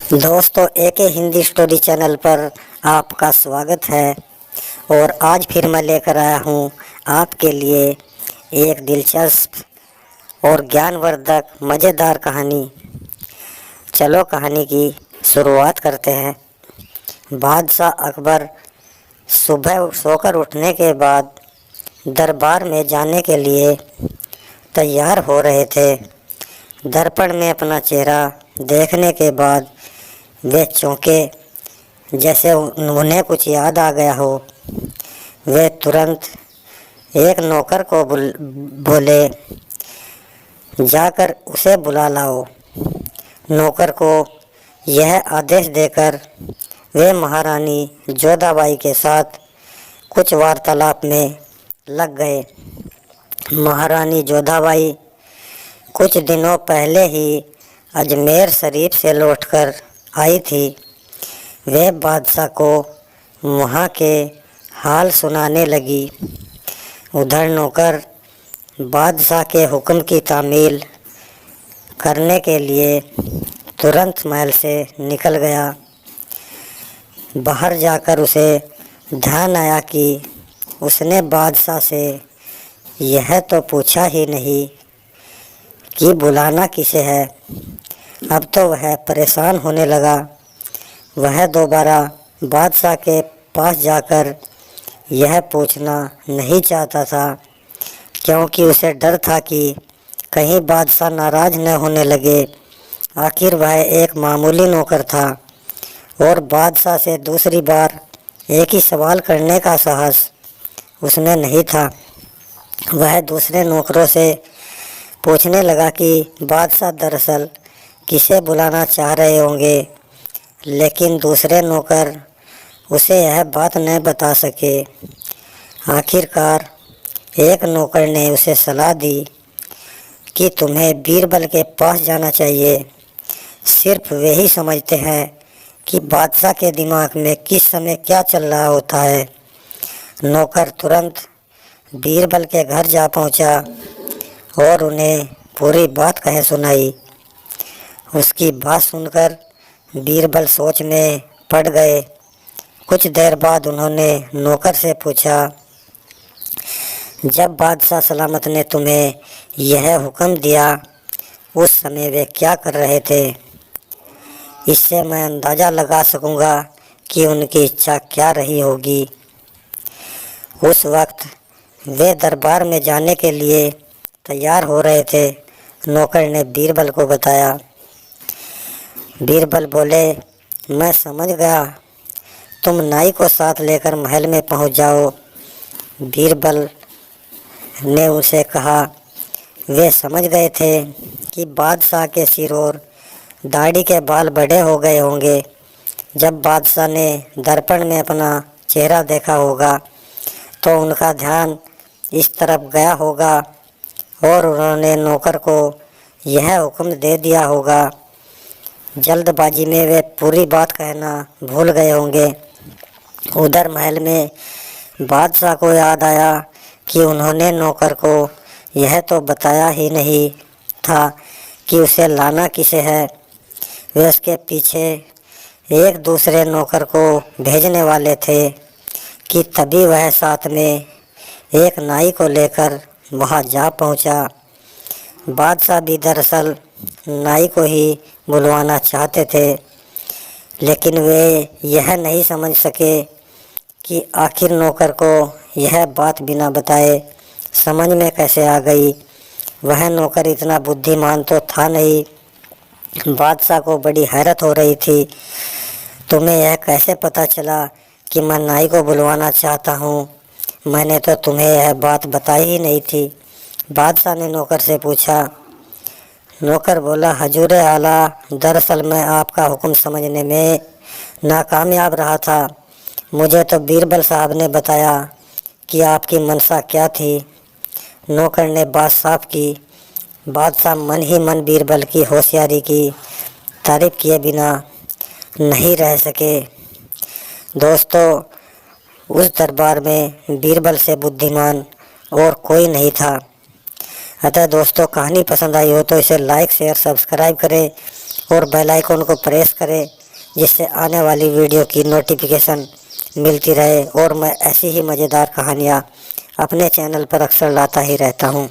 दोस्तों, एक Hindi story channel पर आपका स्वागत है। और आज फिर मैं लेकर आया हूँ आपके लिए एक दिलचस्प और ज्ञानवर्धक मज़ेदार कहानी। चलो कहानी की शुरुआत करते हैं। बादशाह अकबर सुबह सोकर उठने के बाद दरबार में जाने के लिए तैयार हो रहे थे। दर्पण में अपना चेहरा देखने के बाद वे चौंके, जैसे उन्हें कुछ याद आ गया हो। वे तुरंत एक नौकर को बोले, जाकर उसे बुला लाओ। नौकर को यह आदेश देकर वे महारानी जोधाबाई के साथ कुछ वार्तालाप में लग गए। महारानी जोधाबाई कुछ दिनों पहले ही अजमेर शरीफ से लौटकर आई थी। वे बादशाह को वहाँ के हाल सुनाने लगी। उधर नौकर बादशाह के हुक्म की तामील करने के लिए तुरंत महल से निकल गया। बाहर जाकर उसे ध्यान आया कि उसने बादशाह से यह तो पूछा ही नहीं कि बुलाना किसे है। अब तो वह परेशान होने लगा। वह दोबारा बादशाह के पास जाकर यह पूछना नहीं चाहता था, क्योंकि उसे डर था कि कहीं बादशाह नाराज़ न होने लगे। आखिर वह एक मामूली नौकर था और बादशाह से दूसरी बार एक ही सवाल करने का साहस उसमें नहीं था। वह दूसरे नौकरों से पूछने लगा कि बादशाह दरअसल किसे बुलाना चाह रहे होंगे, लेकिन दूसरे नौकर उसे यह बात न बता सके। आखिरकार एक नौकर ने उसे सलाह दी कि तुम्हें बीरबल के पास जाना चाहिए। सिर्फ वे ही समझते हैं कि बादशाह के दिमाग में किस समय क्या चल रहा होता है। नौकर तुरंत बीरबल के घर जा पहुंचा और उन्हें पूरी बात कह सुनाई। उसकी बात सुनकर बीरबल सोच में पड़ गए। कुछ देर बाद उन्होंने नौकर से पूछा, जब बादशाह सलामत ने तुम्हें यह हुक्म दिया उस समय वे क्या कर रहे थे? इससे मैं अंदाज़ा लगा सकूंगा कि उनकी इच्छा क्या रही होगी। उस वक्त वे दरबार में जाने के लिए तैयार हो रहे थे, नौकर ने बीरबल को बताया। बीरबल बोले, मैं समझ गया, तुम नाई को साथ लेकर महल में पहुंच जाओ। बीरबल ने उसे कहा। वे समझ गए थे कि बादशाह के सिर और दाढ़ी के बाल बड़े हो गए होंगे। जब बादशाह ने दर्पण में अपना चेहरा देखा होगा तो उनका ध्यान इस तरफ गया होगा और उन्होंने नौकर को यह हुक्म दे दिया होगा। जल्दबाजी में वे पूरी बात कहना भूल गए होंगे। उधर महल में बादशाह को याद आया कि उन्होंने नौकर को यह तो बताया ही नहीं था कि उसे लाना किसे है। वे उसके पीछे एक दूसरे नौकर को भेजने वाले थे कि तभी वह साथ में एक नाई को लेकर वहां जा पहुंचा। बादशाह भी दरअसल नाई को ही बुलवाना चाहते थे, लेकिन वे यह नहीं समझ सके कि आखिर नौकर को यह बात बिना बताए समझ में कैसे आ गई। वह नौकर इतना बुद्धिमान तो था नहीं। बादशाह को बड़ी हैरत हो रही थी। तुम्हें यह कैसे पता चला कि मैं नाई को बुलवाना चाहता हूँ? मैंने तो तुम्हें यह बात बताई ही नहीं थी, बादशाह ने नौकर से पूछा। नौकर बोला, हजूरे आला, दरअसल मैं आपका हुक्म समझने में नाकामयाब रहा था। मुझे तो बीरबल साहब ने बताया कि आपकी मनसा क्या थी। नौकर ने बात साफ की। बादशाह मन ही मन बीरबल की होशियारी की तारीफ किए बिना नहीं रह सके। दोस्तों, उस दरबार में बीरबल से बुद्धिमान और कोई नहीं था। अतः दोस्तों, कहानी पसंद आई हो तो इसे लाइक शेयर सब्सक्राइब करें और बेल आइकन को प्रेस करें, जिससे आने वाली वीडियो की नोटिफिकेशन मिलती रहे। और मैं ऐसी ही मज़ेदार कहानियाँ अपने चैनल पर अक्सर लाता ही रहता हूँ।